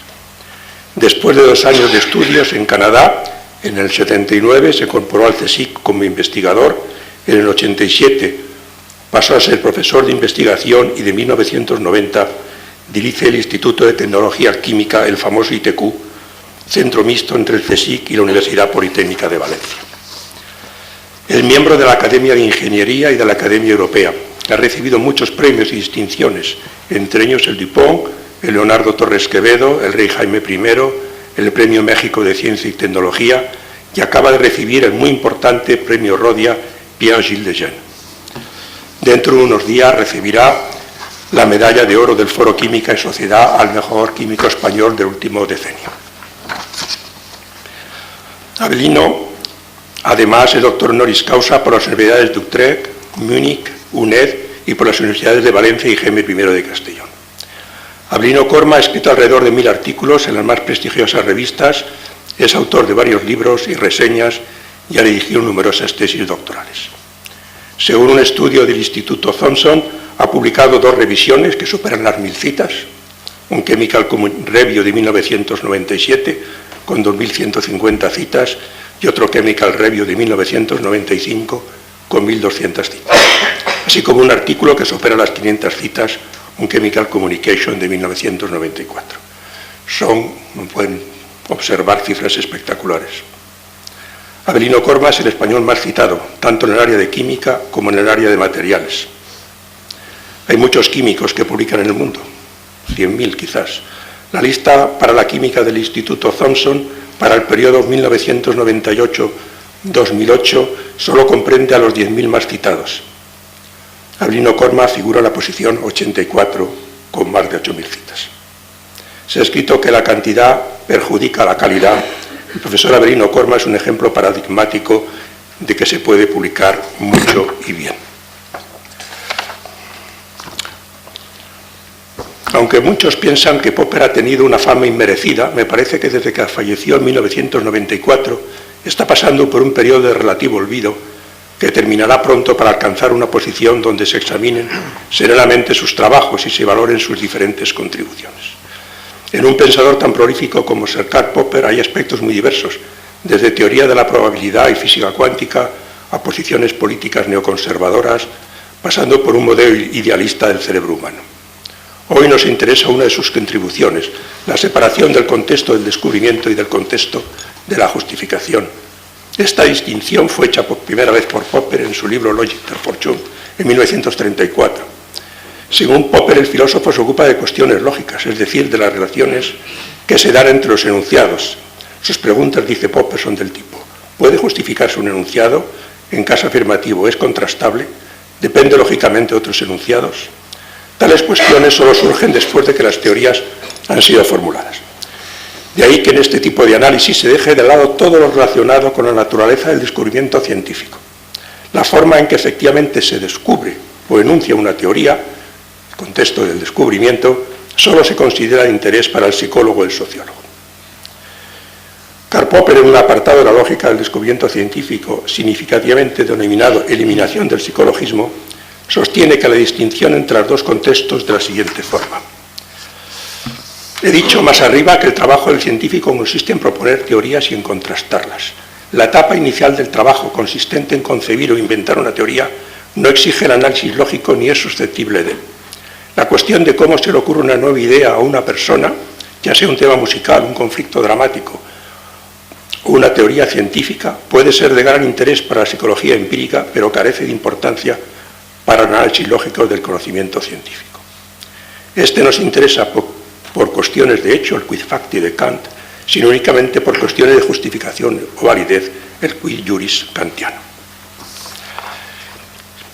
Después de 2 años de estudios en Canadá, en el 79 se incorporó al CSIC como investigador, en el 87 pasó a ser profesor de investigación y de 1990 dirige el Instituto de Tecnología Química, el famoso ITQ, centro mixto entre el CSIC y la Universidad Politécnica de Valencia. Es miembro de la Academia de Ingeniería y de la Academia Europea. Ha recibido muchos premios y distinciones, entre ellos el Dupont, el Leonardo Torres Quevedo, el Rey Jaime I, el Premio México de Ciencia y Tecnología, y acaba de recibir el muy importante Premio Rodia Pierre Gilles de Gennes. Dentro de unos días recibirá la medalla de oro del Foro Química y Sociedad al mejor químico español del último decenio. Albelino, además, es doctor honoris causa por las universidades de Utrecht, Múnich, UNED y por las universidades de Valencia y Jaime I de Castellón. Albelino Cormac ha escrito alrededor de 1000 artículos en las más prestigiosas revistas, es autor de varios libros y reseñas y ha dirigido numerosas tesis doctorales. Según un estudio del Instituto Thomson, ha publicado 2 revisiones que superan las 1000 citas, un Chemical Review de 1997 con 2.150 citas y otro Chemical Review de 1995 con 1.200 citas, así como un artículo que supera las 500 citas, un Chemical Communication de 1994. Pueden observar cifras espectaculares. Avelino Corma es el español más citado, tanto en el área de química como en el área de materiales. Hay muchos químicos que publican en el mundo, 100.000 quizás. La lista para la química del Instituto Thomson para el periodo 1998-2008 solo comprende a los 10.000 más citados. Avelino Corma figura en la posición 84 con más de 8.000 citas. Se ha escrito que la cantidad perjudica la calidad. El profesor Avelino Corma es un ejemplo paradigmático de que se puede publicar mucho y bien. Aunque muchos piensan que Popper ha tenido una fama inmerecida, me parece que desde que falleció en 1994 está pasando por un periodo de relativo olvido que terminará pronto para alcanzar una posición donde se examinen serenamente sus trabajos y se valoren sus diferentes contribuciones. En un pensador tan prolífico como Sir Karl Popper hay aspectos muy diversos, desde teoría de la probabilidad y física cuántica a posiciones políticas neoconservadoras, pasando por un modelo idealista del cerebro humano. Hoy nos interesa una de sus contribuciones, la separación del contexto del descubrimiento y del contexto de la justificación. Esta distinción fue hecha por primera vez por Popper en su libro Logic der Forschung en 1934. Según Popper, el filósofo se ocupa de cuestiones lógicas, es decir, de las relaciones que se dan entre los enunciados. Sus preguntas, dice Popper, son del tipo: ¿puede justificarse un enunciado? En caso afirmativo, ¿es contrastable? ¿Depende lógicamente de otros enunciados? Tales cuestiones solo surgen después de que las teorías han sido formuladas. De ahí que en este tipo de análisis se deje de lado todo lo relacionado con la naturaleza del descubrimiento científico. La forma en que efectivamente se descubre o enuncia una teoría, el contexto del descubrimiento, solo se considera de interés para el psicólogo o el sociólogo. Karl Popper, en un apartado de la lógica del descubrimiento científico, significativamente denominado eliminación del psicologismo, sostiene que la distinción entre los dos contextos de la siguiente forma. He dicho más arriba que el trabajo del científico consiste en proponer teorías y en contrastarlas. La etapa inicial del trabajo, consistente en concebir o inventar una teoría, no exige el análisis lógico ni es susceptible de él. La cuestión de cómo se le ocurre una nueva idea a una persona, ya sea un tema musical, un conflicto dramático o una teoría científica, puede ser de gran interés para la psicología empírica, pero carece de importancia para el análisis lógico del conocimiento científico. Este nos interesa por cuestiones de hecho, el quid facti de Kant, sino únicamente por cuestiones de justificación o validez, el quid juris kantiano.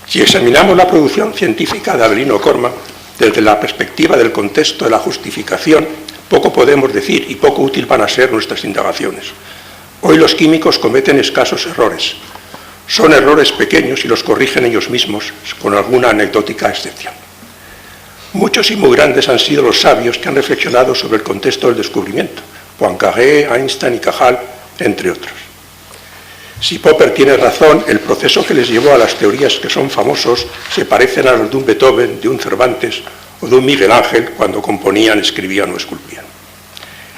Si examinamos la producción científica de Avelino Corma desde la perspectiva del contexto de la justificación, poco podemos decir y poco útil van a ser nuestras indagaciones. Hoy los químicos cometen escasos errores. Son errores pequeños y los corrigen ellos mismos, con alguna anecdótica excepción. Muchos y muy grandes han sido los sabios que han reflexionado sobre el contexto del descubrimiento, Poincaré, Einstein y Cajal, entre otros. Si Popper tiene razón, el proceso que les llevó a las teorías que son famosos se parecen a los de un Beethoven, de un Cervantes o de un Miguel Ángel cuando componían, escribían o esculpían.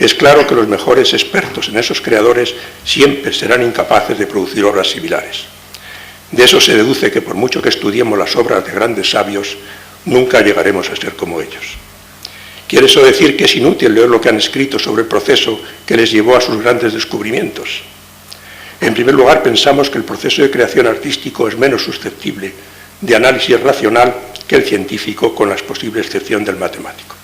Es claro que los mejores expertos en esos creadores siempre serán incapaces de producir obras similares. De eso se deduce que por mucho que estudiemos las obras de grandes sabios, nunca llegaremos a ser como ellos. ¿Quiere eso decir que es inútil leer lo que han escrito sobre el proceso que les llevó a sus grandes descubrimientos? En primer lugar, pensamos que el proceso de creación artístico es menos susceptible de análisis racional que el científico, con la posible excepción del matemático.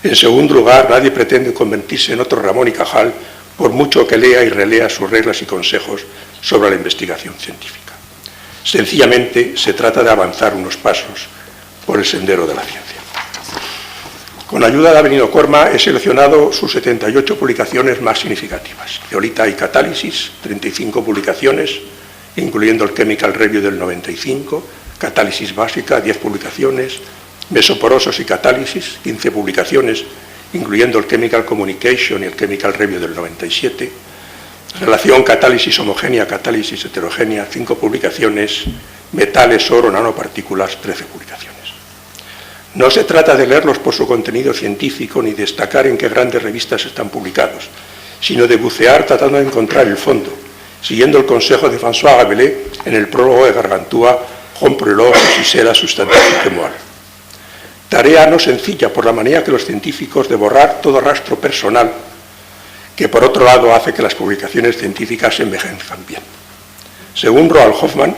En segundo lugar, nadie pretende convertirse en otro Ramón y Cajal, por mucho que lea y relea sus reglas y consejos sobre la investigación científica. Sencillamente se trata de avanzar unos pasos por el sendero de la ciencia. Con ayuda de Avelino Corma he seleccionado sus 78 publicaciones más significativas. Zeolita y catálisis, 35 publicaciones, incluyendo el Chemical Review del 95, catálisis básica, 10 publicaciones, mesoporosos y catálisis, 15 publicaciones, incluyendo el Chemical Communication y el Chemical Review del 97, relación catálisis homogénea, catálisis heterogénea, 5 publicaciones, metales, oro, nanopartículas, 13 publicaciones. No se trata de leerlos por su contenido científico ni destacar en qué grandes revistas están publicados, sino de bucear tratando de encontrar el fondo, siguiendo el consejo de François Rabelais en el prólogo de Gargantua, rompre-lo si c'est la substantifique moelle. Tarea no sencilla por la manera que los científicos de borrar todo rastro personal, que por otro lado hace que las publicaciones científicas envejezcan bien. Según Roald Hoffmann,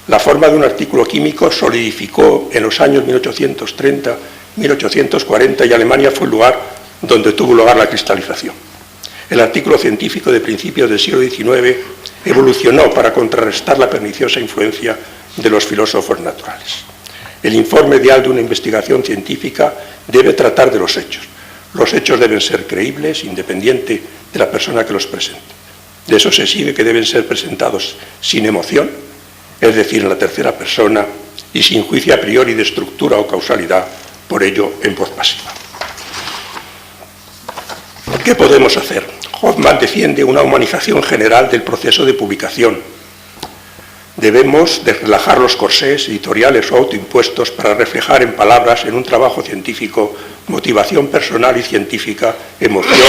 la forma de un artículo químico solidificó en los años 1830-1840 y Alemania fue el lugar donde tuvo lugar la cristalización. El artículo científico de principios del siglo XIX evolucionó para contrarrestar la perniciosa influencia de los filósofos naturales. El informe ideal de una investigación científica debe tratar de los hechos. Los hechos deben ser creíbles, independiente de la persona que los presente. De eso se sigue que deben ser presentados sin emoción, es decir, en la tercera persona, y sin juicio a priori de estructura o causalidad, por ello en voz pasiva. ¿Qué podemos hacer? Hoffmann defiende una humanización general del proceso de publicación. Debemos de relajar los corsés editoriales o autoimpuestos para reflejar en palabras, en un trabajo científico, motivación personal y científica, emoción,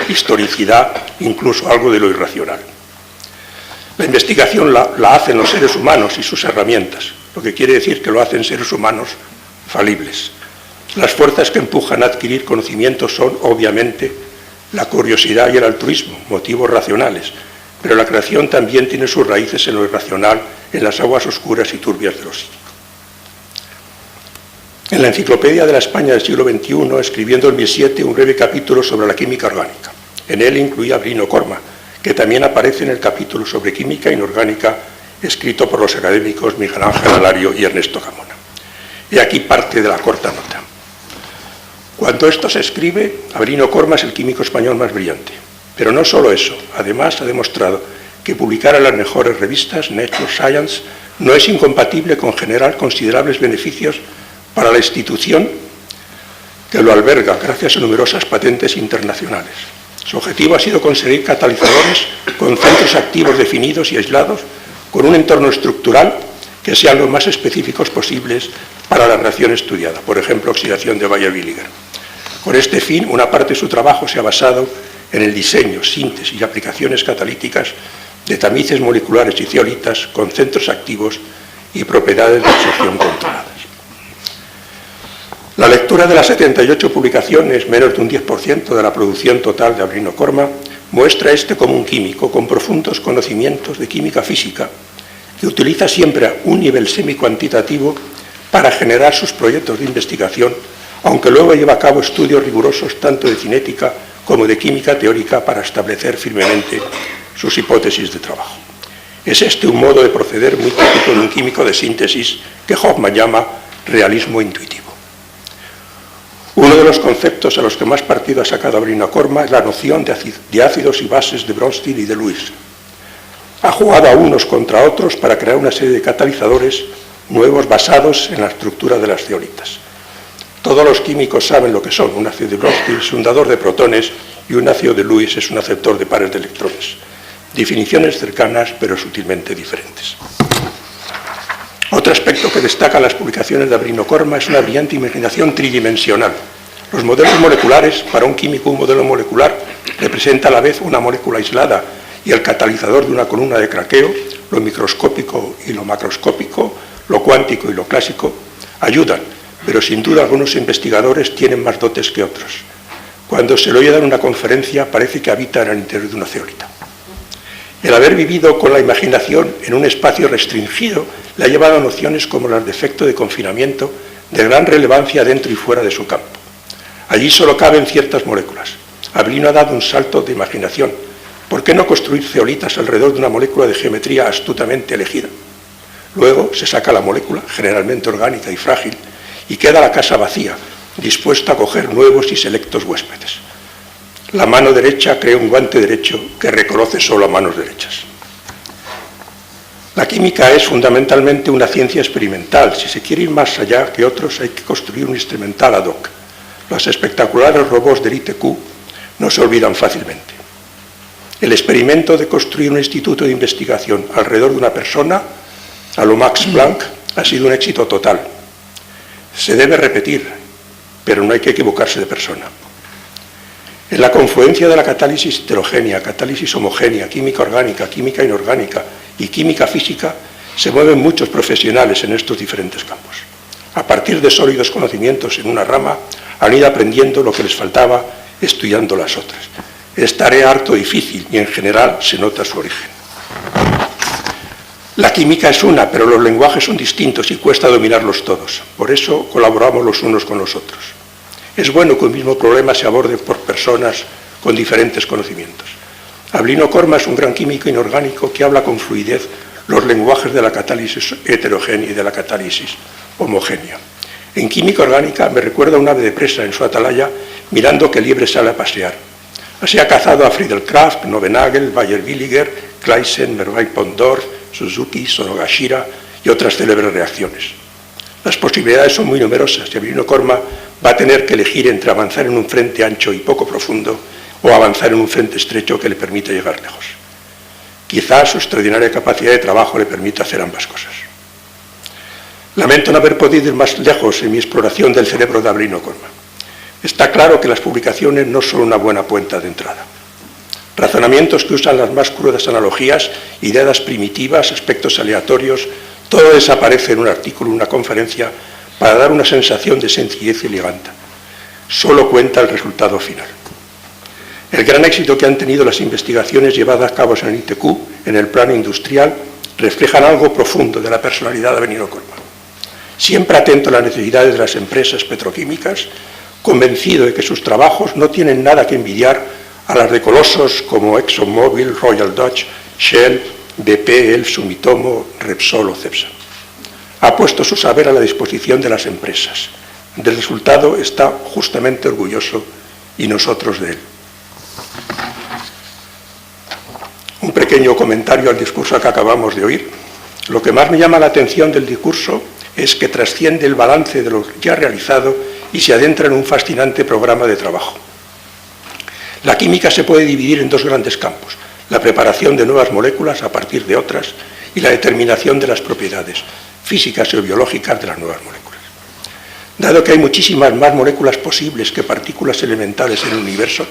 historicidad, incluso algo de lo irracional. La investigación la hacen los seres humanos y sus herramientas, lo que quiere decir que lo hacen seres humanos falibles. Las fuerzas que empujan a adquirir conocimientos son, obviamente, la curiosidad y el altruismo, motivos racionales, pero la creación también tiene sus raíces en lo irracional, en las aguas oscuras y turbias de lo psíquico. En la Enciclopedia de la España del siglo XXI escribió en 2007 un breve capítulo sobre la química orgánica. En él incluía a Bruno Corma, que también aparece en el capítulo sobre química inorgánica escrito por los académicos Miguel Ángel Alario y Ernesto Gamona. Y aquí parte de la corta nota. Cuando esto se escribe, Bruno Corma es el químico español más brillante. Pero no solo eso, además ha demostrado que publicar en las mejores revistas, Nature, Science, no es incompatible con generar considerables beneficios para la institución que lo alberga gracias a numerosas patentes internacionales. Su objetivo ha sido conseguir catalizadores con centros activos definidos y aislados, con un entorno estructural que sean lo más específicos posibles para la reacción estudiada, por ejemplo, oxidación de Baeyer-Villiger. Con este fin, una parte de su trabajo se ha basado en el diseño, síntesis y aplicaciones catalíticas de tamices moleculares y zeolitas con centros activos y propiedades de absorción controladas. La lectura de las 78 publicaciones, menos de un 10% de la producción total de Bruno Corma, muestra a este como un químico con profundos conocimientos de química física, que utiliza siempre un nivel semicuantitativo para generar sus proyectos de investigación, aunque luego lleva a cabo estudios rigurosos tanto de cinética como de química teórica para establecer firmemente sus hipótesis de trabajo. Es este un modo de proceder muy típico de un químico de síntesis que Hoffmann llama realismo intuitivo. Uno de los conceptos a los que más partido ha sacado Bruno Corma es la noción de ácidos y bases de Bronsted y de Lewis. Ha jugado a unos contra otros para crear una serie de catalizadores nuevos basados en la estructura de las zeolitas. Todos los químicos saben lo que son. Un ácido de Bronsted es un dador de protones y un ácido de Lewis es un aceptor de pares de electrones. Definiciones cercanas pero sutilmente diferentes. Otro aspecto que destaca las publicaciones de Bruno Corma es una brillante imaginación tridimensional. Los modelos moleculares, para un químico un modelo molecular representa a la vez una molécula aislada y el catalizador de una columna de craqueo, lo microscópico y lo macroscópico, lo cuántico y lo clásico, ayudan, pero sin duda algunos investigadores tienen más dotes que otros. Cuando se lo oye dar una conferencia parece que habita en el interior de una zeolita. El haber vivido con la imaginación en un espacio restringido le ha llevado a nociones como las de efecto de confinamiento de gran relevancia dentro y fuera de su campo. Allí solo caben ciertas moléculas. Bruno ha dado un salto de imaginación. ¿Por qué no construir zeolitas alrededor de una molécula de geometría astutamente elegida? Luego se saca la molécula, generalmente orgánica y frágil, y queda la casa vacía, dispuesta a acoger nuevos y selectos huéspedes. La mano derecha crea un guante derecho que reconoce solo a manos derechas. La química es fundamentalmente una ciencia experimental. Si se quiere ir más allá que otros, hay que construir un instrumental ad hoc. Los espectaculares robots del ITQ no se olvidan fácilmente. El experimento de construir un instituto de investigación alrededor de una persona, a lo Max Planck, ha sido un éxito total. Se debe repetir pero no hay que equivocarse de persona. En la confluencia de la catálisis heterogénea, catálisis homogénea, química orgánica, química inorgánica y química física, se mueven muchos profesionales en estos diferentes campos. A partir de sólidos conocimientos en una rama, han ido aprendiendo lo que les faltaba estudiando las otras. Es tarea harto difícil y en general se nota su origen. La química es una, pero los lenguajes son distintos y cuesta dominarlos todos. Por eso colaboramos los unos con los otros. Es bueno que un mismo problema se aborde por personas con diferentes conocimientos. Avelino Corma es un gran químico inorgánico que habla con fluidez los lenguajes de la catálisis heterogénea y de la catálisis homogénea. En química orgánica me recuerda a un ave de presa en su atalaya mirando que el liebre sale a pasear. Así ha cazado a Friedel Crafts, Novenagel, Bayer-Williger, Claisen, Merville-Pondorf, Suzuki, Sonogashira y otras célebres reacciones. Las posibilidades son muy numerosas y Avelino Corma va a tener que elegir entre avanzar en un frente ancho y poco profundo o avanzar en un frente estrecho que le permita llegar lejos. Quizás su extraordinaria capacidad de trabajo le permita hacer ambas cosas. Lamento no haber podido ir más lejos en mi exploración del cerebro de Avelino Corma. Está claro que las publicaciones no son una buena puerta de entrada. Razonamientos que usan las más crudas analogías, ideas primitivas, aspectos aleatorios, todo desaparece en un artículo, en una conferencia, para dar una sensación de sencillez y elegante. Solo cuenta el resultado final. El gran éxito que han tenido las investigaciones llevadas a cabo en el ITQ, en el plano industrial, reflejan algo profundo de la personalidad de Avelino Corma. Siempre atento a las necesidades de las empresas petroquímicas, convencido de que sus trabajos no tienen nada que envidiar a las de colosos como ExxonMobil, Royal Dutch, Shell, BP, ELF, Sumitomo, Repsol o Cepsa. Ha puesto su saber a la disposición de las empresas. Del resultado está justamente orgulloso y nosotros de él. Un pequeño comentario al discurso que acabamos de oír. Lo que más me llama la atención del discurso es que trasciende el balance de lo ya realizado y se adentra en un fascinante programa de trabajo. La química se puede dividir en dos grandes campos: la preparación de nuevas moléculas a partir de otras y la determinación de las propiedades físicas o biológicas de las nuevas moléculas. Dado que hay muchísimas más moléculas posibles que partículas elementales en el universo,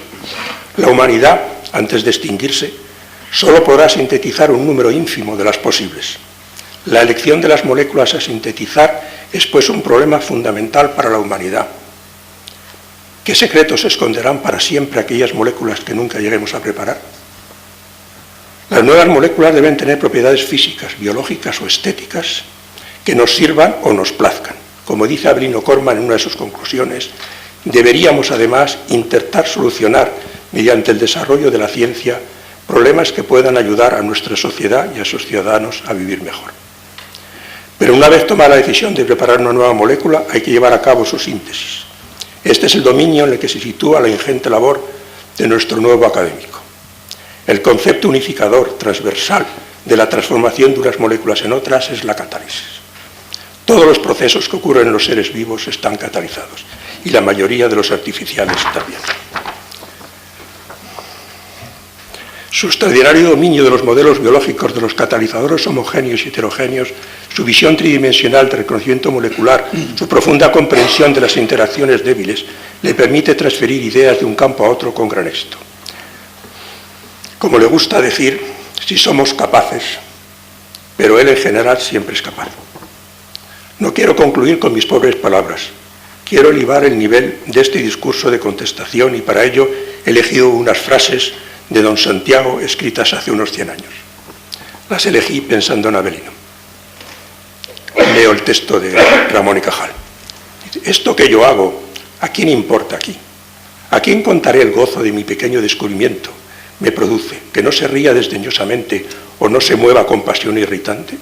la humanidad, antes de extinguirse, solo podrá sintetizar un número ínfimo de las posibles. La elección de las moléculas a sintetizar es pues un problema fundamental para la humanidad. ¿Qué secretos esconderán para siempre aquellas moléculas que nunca lleguemos a preparar? Las nuevas moléculas deben tener propiedades físicas, biológicas o estéticas que nos sirvan o nos plazcan. Como dice Avelino Corma en una de sus conclusiones, deberíamos además intentar solucionar, mediante el desarrollo de la ciencia, problemas que puedan ayudar a nuestra sociedad y a sus ciudadanos a vivir mejor. Pero una vez tomada la decisión de preparar una nueva molécula, hay que llevar a cabo su síntesis. Este es el dominio en el que se sitúa la ingente labor de nuestro nuevo académico. El concepto unificador, transversal, de la transformación de unas moléculas en otras es la catálisis. Todos los procesos que ocurren en los seres vivos están catalizados, y la mayoría de los artificiales también. Su extraordinario dominio de los modelos biológicos de los catalizadores homogéneos y heterogéneos, su visión tridimensional de reconocimiento molecular, su profunda comprensión de las interacciones débiles, le permite transferir ideas de un campo a otro con gran éxito. Como le gusta decir, si somos capaces, pero él en general siempre es capaz. No quiero concluir con mis pobres palabras. Quiero elevar el nivel de este discurso de contestación y para ello he elegido unas frases de don Santiago escritas hace unos 100 años. Las elegí pensando en Avelino. Leo el texto de Ramón y Cajal. Esto que yo hago, ¿a quién importa aquí? ¿A quién contaré el gozo de mi pequeño descubrimiento? Me produce, que no se ría desdeñosamente o no se mueva con pasión irritante.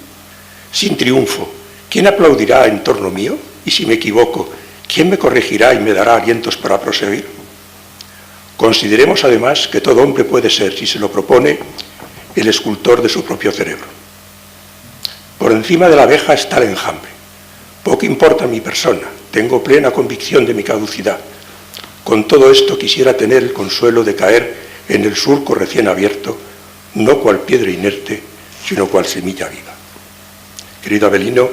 Sin triunfo, ¿quién aplaudirá en torno mío? Y si me equivoco, ¿quién me corregirá y me dará alientos para proseguir? Consideremos además que todo hombre puede ser, si se lo propone, el escultor de su propio cerebro. Por encima de la abeja está el enjambre. Poco importa mi persona, tengo plena convicción de mi caducidad. Con todo esto quisiera tener el consuelo de caer en el surco recién abierto, no cual piedra inerte, sino cual semilla viva. Querido Avelino,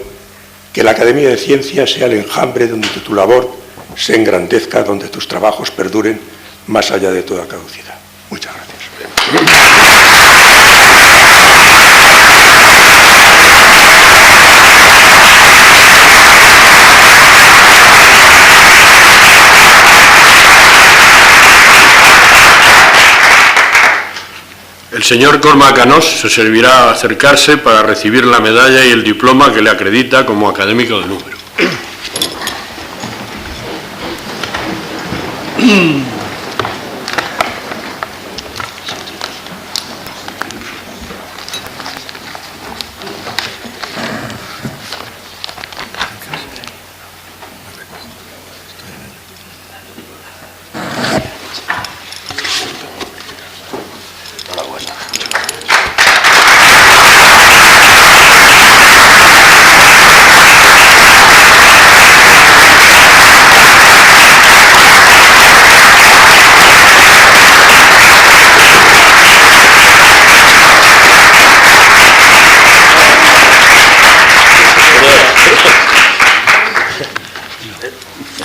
que la Academia de Ciencias sea el enjambre donde tu labor se engrandezca, donde tus trabajos perduren más allá de toda caducidad. Muchas gracias. El señor Cormac Canós se servirá a acercarse para recibir la medalla y el diploma que le acredita como académico de número.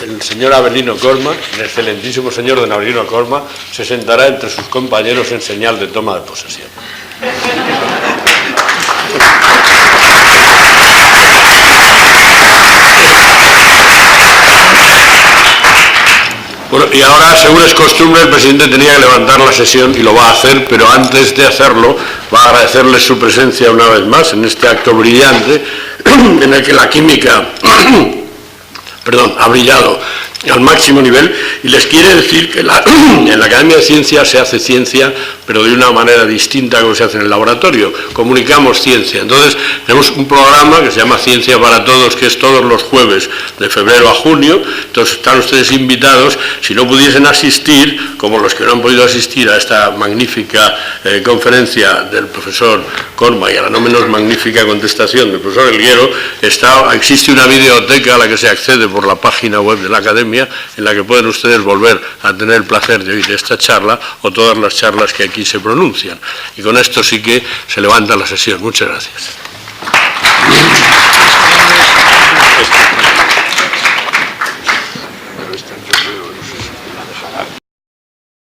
El señor Avelino Corma, el excelentísimo señor don Avelino Corma, se sentará entre sus compañeros en señal de toma de posesión. Bueno, y ahora, según es costumbre, el presidente tenía que levantar la sesión y lo va a hacer, pero antes de hacerlo va a agradecerles su presencia una vez más en este acto brillante en el que la química ha brillado al máximo nivel, y les quiere decir que en la Academia de Ciencias se hace ciencia, pero de una manera distinta a como se hace en el laboratorio. Comunicamos ciencia. Entonces, tenemos un programa que se llama Ciencia para Todos, que es todos los jueves de febrero a junio. Entonces, están ustedes invitados. Si no pudiesen asistir, como los que no han podido asistir a esta magnífica conferencia del profesor Corma y a la no menos magnífica contestación del profesor Elguero, existe una videoteca a la que se accede por la página web de la Academia, en la que pueden ustedes volver a tener el placer de oír esta charla o todas las charlas que aquí se pronuncian. Y con esto sí que se levanta la sesión. Muchas gracias.